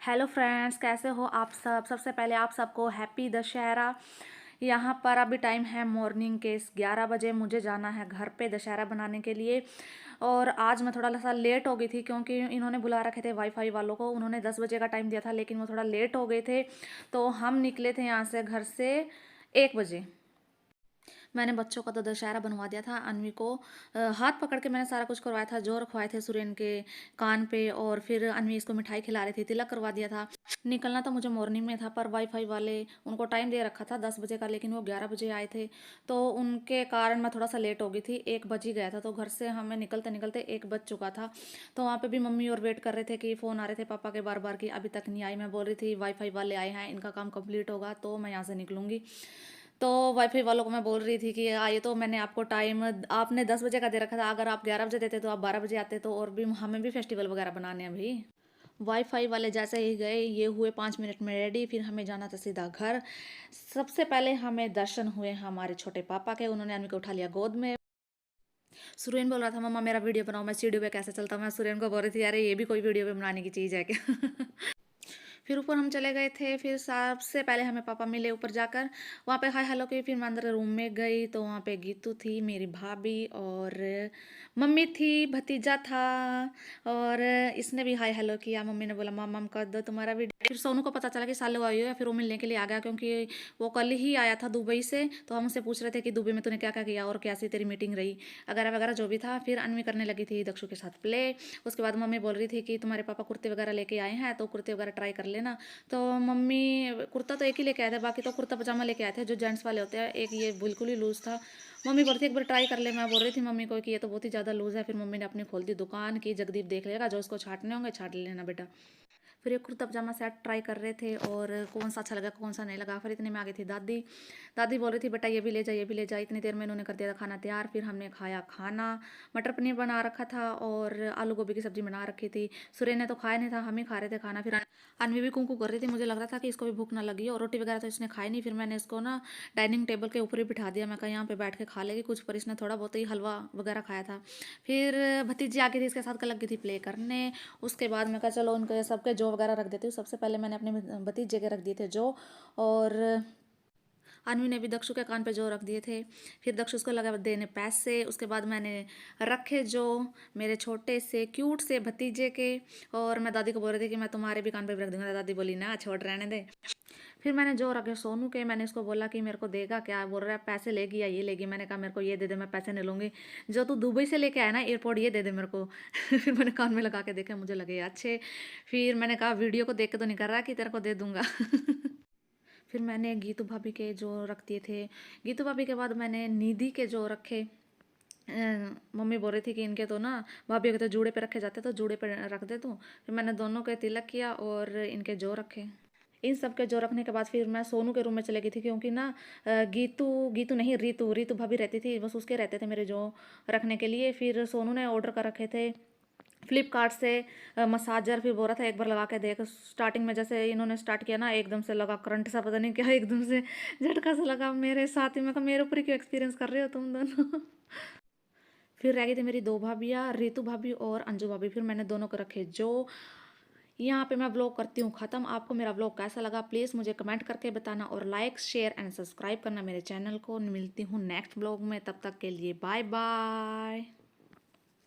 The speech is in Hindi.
हेलो फ्रेंड्स, कैसे हो आप सब। सबसे पहले आप सबको हैप्पी दशहरा। यहाँ पर अभी टाइम है मॉर्निंग के 11 बजे। मुझे जाना है घर पे दशहरा बनाने के लिए। और आज मैं थोड़ा सा लेट हो गई थी क्योंकि इन्होंने बुला रखे थे वाईफाई वालों को। उन्होंने 10 बजे का टाइम दिया था लेकिन वो थोड़ा लेट हो गए थे, तो हम निकले थे यहाँ से घर से 1 बजे। मैंने बच्चों का तो दशहरा बनवा दिया था। अनवी को हाथ पकड़ के मैंने सारा कुछ करवाया था। जोर रखवाए थे सुरेन के कान पे, और फिर अनवी इसको मिठाई खिला रही थी, तिलक करवा दिया था। निकलना तो मुझे मॉर्निंग में था, पर वाईफाई वाले उनको टाइम दे रखा था 10 बजे का, लेकिन वो 11 बजे आए थे, तो उनके कारण मैं थोड़ा सा लेट हो गई थी। 1 बज ही गया था, तो घर से हमें निकलते निकलते 1 बज चुका था। तो वहाँ पे भी मम्मी और वेट कर रहे थे कि फ़ोन आ रहे थे पापा के बार बार, कि अभी तक नहीं आई। मैं बोल रही थी वाईफाई वाले आए हैं, इनका काम कंप्लीट होगा तो मैं यहाँ से निकलूंगी। तो वाईफाई वालों को मैं बोल रही थी कि आइए, तो मैंने आपको टाइम आपने 10 बजे का दे रखा था, अगर आप 11 बजे देते तो आप 12 बजे आते, तो और भी हमें भी फेस्टिवल वगैरह बनाने हैं भाई। वाईफाई वाले जैसे ही गए, ये हुए 5 मिनट में रेडी। फिर हमें जाना था सीधा घर। सबसे पहले हमें दर्शन हुए हमारे छोटे पापा के। उन्होंने अम्मी को उठा लिया गोद में। सुरेन बोल रहा था मम्मा मेरा वीडियो बनाओ, मैं सीढ़ी पे कैसे चलता हूँ। मैं सुरेन को बोल रही थी अरे ये भी कोई वीडियो पे बनाने की चीज़ है क्या। फिर ऊपर हम चले गए थे। फिर सबसे पहले हमें पापा मिले ऊपर जाकर। वहाँ पे हाय हेलो की। फिर मैं अंदर रूम में गई तो वहाँ पे गीतू थी, मेरी भाभी और मम्मी थी, भतीजा था। और इसने भी हाय हेलो किया। मम्मी ने बोला मम मम कर दो तुम्हारा वीडियो। फिर सोनू को पता चला कि साले आई है, फिर वो मिलने के लिए आ गया क्योंकि वो कल ही आया था दुबई से। तो हम उससे पूछ रहे थे कि दुबई में तूने क्या क्या किया और कैसी तेरी मीटिंग रही, वगैरह वगैरह जो भी था। फिर अनवी करने लगी थी दक्षु के साथ प्ले। उसके बाद मम्मी बोल रही थी कि तुम्हारे पापा कुर्ते वगैरह लेके आए हैं तो कुर्ते वगैरह ट्राई कर लेना। तो मम्मी कुर्ता तो एक ही लेके आए थे, बाकी तो कुर्ता पजामा लेके आए थे जो जेंट्स वाले होते हैं। एक ये बिल्कुल ही लूज़ था। मम्मी बोल रही थी एक बार ट्राई कर ले। मैं बोल रही थी मम्मी को कि ये तो बहुत ही ज़्यादा लूज़ है। फिर मम्मी ने अपनी खोल दी दुकान की, जगदीप देख लेगा, जो इसको छाटने होंगे छाट लेना बेटा। फिर एक कुर्ता पजामा सेट ट्राई कर रहे थे और कौन सा अच्छा लगा कौन सा नहीं लगा। फिर इतने में आ गई थी दादी। दादी बोल रही थी बेटा ये भी ले जा ये भी ले जा। इतनी देर में इन्होंने कर दिया था खाना तैयार। फिर हमने खाया खाना। मटर पनीर बना रखा था और आलू गोभी की सब्जी बना रखी थी। सुरेन ने तो खाया नहीं था, हम ही खा रहे थे खाना। फिर अनवी भी कुंकू कर रही थी। मुझे लग रहा था कि इसको भी भूख ना लगी, और रोटी वगैरह तो इसने खाई नहीं। फिर मैंने इसको ना डाइनिंग टेबल के ऊपर ही बिठा दिया। मैं कहा यहाँ पे बैठ के खा लेगी कुछ, पर इसने थोड़ा बहुत ही हलवा वगैरह खाया था। फिर भतीजी आ गई थी, इसके साथ कल लगी थी प्ले करने। उसके बाद मैं कहा चलो उनके सबके जो वगैरह रख देती हूँ। सबसे पहले मैंने अपने भतीजे के रख दिए थे जो, और अनवी ने भी दक्षु के कान पे जो रख दिए थे। फिर दक्षु उसको लगा देने पैसे। उसके बाद मैंने रखे जो मेरे छोटे से क्यूट से भतीजे के। और मैं दादी को बोल रही थी कि मैं तुम्हारे भी कान पे भी रख दूंगा। दादी बोली ना छोड़ रहने दे। फिर मैंने जो रखे सोनू के, मैंने इसको बोला कि मेरे को देगा क्या। बोल रहा है पैसे लेगी या ये लेगी। मैंने कहा मेरे को ये दे दे, मैं पैसे नहीं लूँगी। जो तू दुबई से लेके आया ना एयरपोर्ट, ये दे दे मेरे को। फिर मैंने कान में लगा के देखा, मुझे लगे अच्छे। फिर मैंने कहा वीडियो को देख के तो नहीं कर रहा कि तेरे को दे दूंगा। फिर मैंने गीतू भाभी के जो रख दिए थे। गीतू भाभी के बाद मैंने निधि के जो रखे। मम्मी बोल रही थी कि इनके तो ना भाभी के तो जूड़े पे रखे जाते, तो जूड़े पे रख दे तू। फिर मैंने दोनों के तिलक किया और इनके जो रखे। इन सब के जो रखने के बाद फिर मैं सोनू के रूम में चली गई थी क्योंकि ना गीतू गीतू नहीं रीतू रीतू भाभी रहती थी, बस उसके रहते थे मेरे जो रखने के लिए। फिर सोनू ने ऑर्डर कर रखे थे फ्लिपकार्ट से मसाजर। फिर बोल रहा था एक बार लगा के देख। स्टार्टिंग में जैसे इन्होंने स्टार्ट किया ना, एकदम से लगा करंट सा, पता नहीं क्या एकदम से झटका सा लगा मेरे साथ ही। मैं कहा मेरे ऊपर ही क्यों एक्सपीरियंस कर रहे हो तुम दोनों। फिर रह गई थी मेरी दो भाभियाँ, रितु भाभी और अंजू भाभी। फिर मैंने दोनों को रखे जो। यहाँ पे मैं व्लॉग करती हूँ ख़त्म। आपको मेरा व्लॉग कैसा लगा प्लीज़ मुझे कमेंट करके बताना, और लाइक शेयर एंड सब्सक्राइब करना मेरे चैनल को। मिलती हूँ नेक्स्ट व्लॉग में, तब तक के लिए बाय बाय।